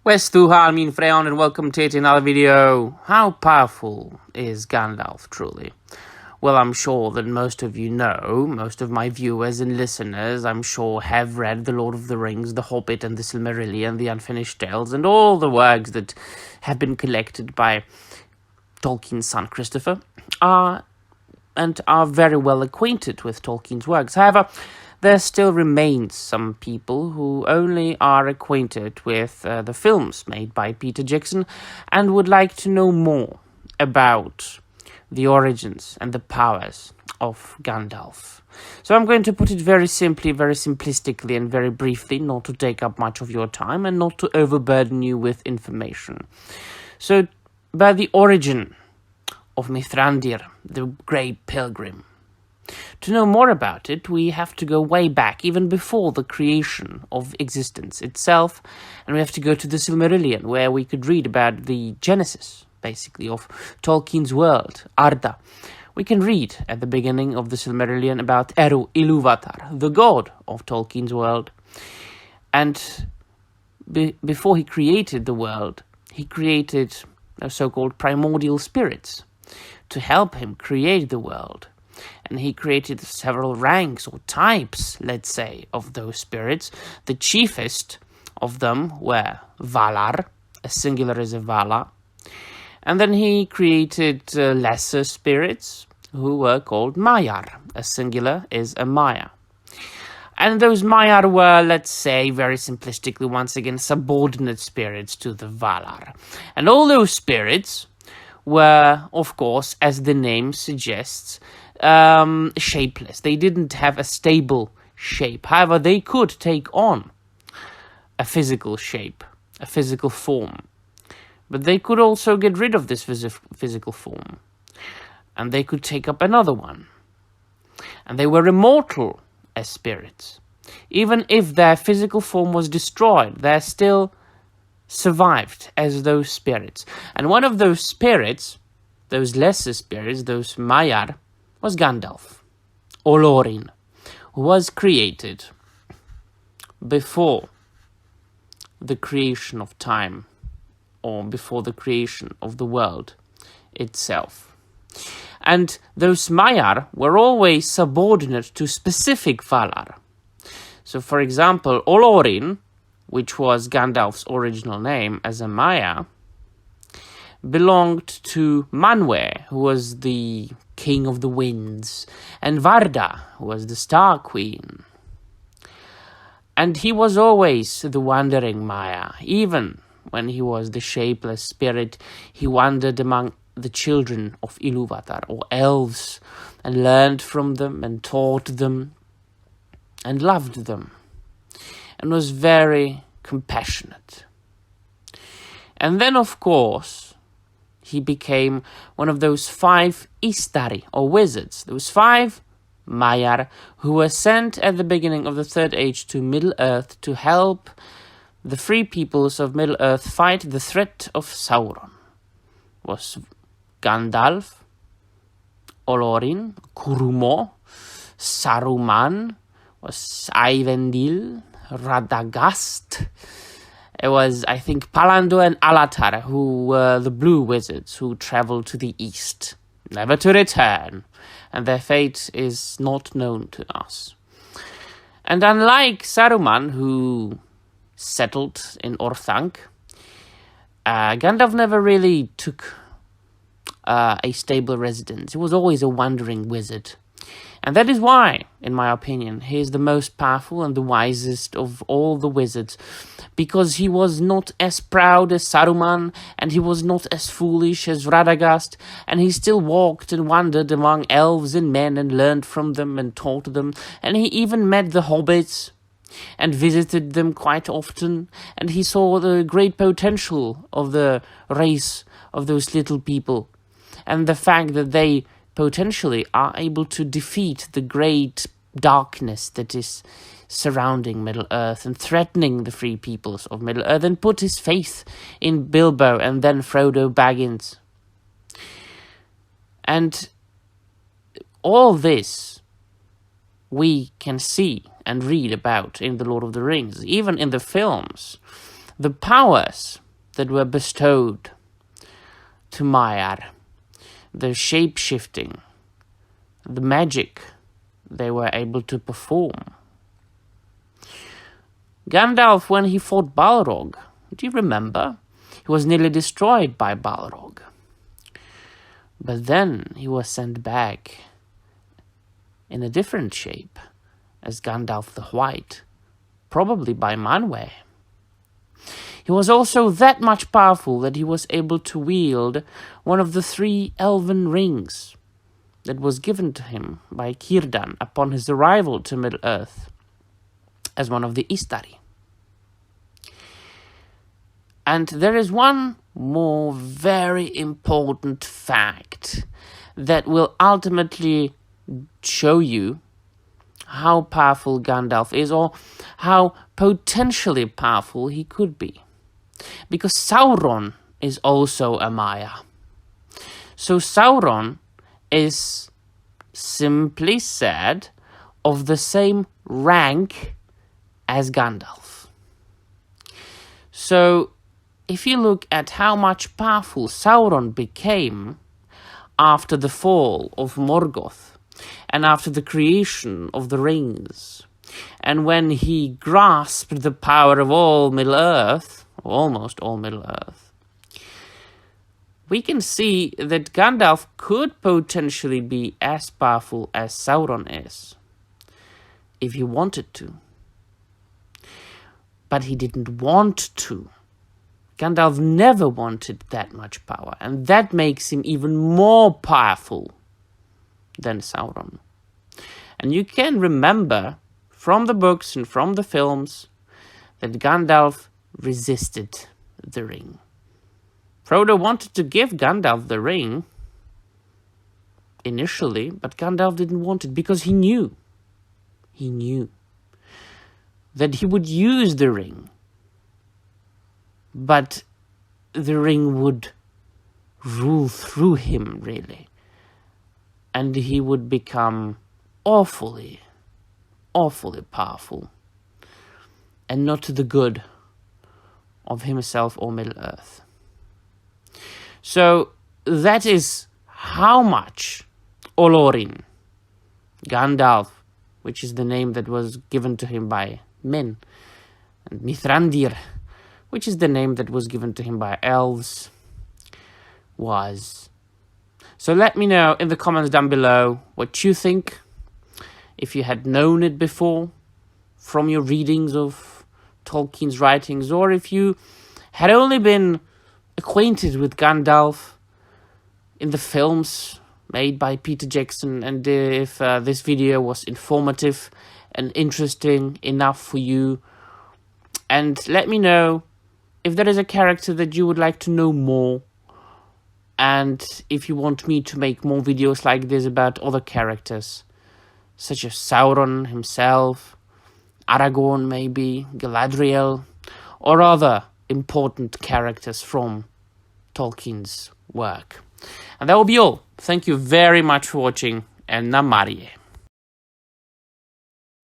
Westuhal min freon and welcome to another video. How powerful is Gandalf truly? Well, I'm sure that most of you know, most of my viewers and listeners, I'm sure, have read The Lord of the Rings, The Hobbit and The Silmarillion, The Unfinished Tales, and all the works that have been collected by Tolkien's son Christopher, and are very well acquainted with Tolkien's works. However, there still remains some people who only are acquainted with the films made by Peter Jackson and would like to know more about the origins and the powers of Gandalf. So I'm going to put it very simply, very simplistically and very briefly, not to take up much of your time and not to overburden you with information. So, by the origin of Mithrandir, the Grey Pilgrim. To know more about it, we have to go way back, even before the creation of existence itself, and we have to go to the Silmarillion, where we could read about the genesis, basically, of Tolkien's world, Arda. We can read at the beginning of the Silmarillion about Eru Ilúvatar, the god of Tolkien's world. And before he created the world, he created so-called primordial spirits to help him create the world. And he created several ranks or types, let's say, of those spirits. The chiefest of them were Valar, a singular is a Vala. And then he created lesser spirits who were called Maiar, a singular is a Maya. And those Maiar were, let's say, very simplistically, once again, subordinate spirits to the Valar. And all those spirits were, of course, as the name suggests, shapeless. They didn't have a stable shape. However, they could take on a physical shape, a physical form. But they could also get rid of this physical form. And they could take up another one. And they were immortal as spirits. Even if their physical form was destroyed, they still survived as those spirits. And one of those spirits, those lesser spirits, those Maiar, was Gandalf, Olorin, who was created before the creation of time, or before the creation of the world itself. And those Maiar were always subordinate to specific Valar. So, for example, Olorin, which was Gandalf's original name as a Maya, belonged to Manwë, who was the king of the winds, and Varda, who was the Star Queen. And he was always the wandering Maya. Even when he was the shapeless spirit, he wandered among the children of Ilúvatar, or elves, and learned from them, and taught them, and loved them, and was very compassionate. And then, of course, he became one of those 5 Istari, or wizards, those 5 Maiar, who were sent at the beginning of the Third Age to Middle-earth to help the free peoples of Middle-earth fight the threat of Sauron. Was Gandalf, Olorin, Curumo, Saruman, was Eyvindil, Radagast. It was, I think, Palando and Alatar, who were the blue wizards who traveled to the east, never to return, and their fate is not known to us. And unlike Saruman, who settled in Orthanc, Gandalf never really took a stable residence. He was always a wandering wizard. And that is why, in my opinion, he is the most powerful and the wisest of all the wizards, because he was not as proud as Saruman, and he was not as foolish as Radagast, and he still walked and wandered among elves and men and learned from them and taught them, and he even met the hobbits and visited them quite often, and he saw the great potential of the race of those little people, and the fact that they potentially are able to defeat the great darkness that is surrounding Middle-earth and threatening the free peoples of Middle-earth, and put his faith in Bilbo and then Frodo Baggins. And all this we can see and read about in The Lord of the Rings, even in the films. the powers that were bestowed to Maiar, the shape-shifting, the magic they were able to perform. Gandalf, when he fought Balrog, do you remember? He was nearly destroyed by Balrog. But then he was sent back in a different shape as Gandalf the White, probably by Manwë. He was also that much powerful that he was able to wield one of the 3 elven rings that was given to him by Círdan upon his arrival to Middle-earth as one of the Istari. And there is one more very important fact that will ultimately show you how powerful Gandalf is, or how potentially powerful he could be. Because Sauron is also a Maiar. So Sauron is, simply said, of the same rank as Gandalf. So if you look at how much powerful Sauron became after the fall of Morgoth, and after the creation of the rings, and when he grasped the power of all Middle-earth, or almost all Middle-earth, we can see that Gandalf could potentially be as powerful as Sauron is, if he wanted to. But he didn't want to. Gandalf never wanted that much power, and that makes him even more powerful than Sauron. And you can remember from the books and from the films that Gandalf resisted the ring. Frodo wanted to give Gandalf the ring initially, but Gandalf didn't want it because he knew that he would use the ring, but the ring would rule through him, really. And he would become awfully powerful, and not to the good of himself or Middle-earth. So that is how much Olorin, Gandalf, which is the name that was given to him by men, and Mithrandir, which is the name that was given to him by elves, was. So let me know in the comments down below what you think, if you had known it before from your readings of Tolkien's writings, or if you had only been acquainted with Gandalf in the films made by Peter Jackson, and if this video was informative and interesting enough for you. And let me know if there is a character that you would like to know more, and if you want me to make more videos like this about other characters, such as Sauron himself, Aragorn maybe, Galadriel, or other important characters from Tolkien's work. And that will be all. Thank you very much for watching, and Namarie.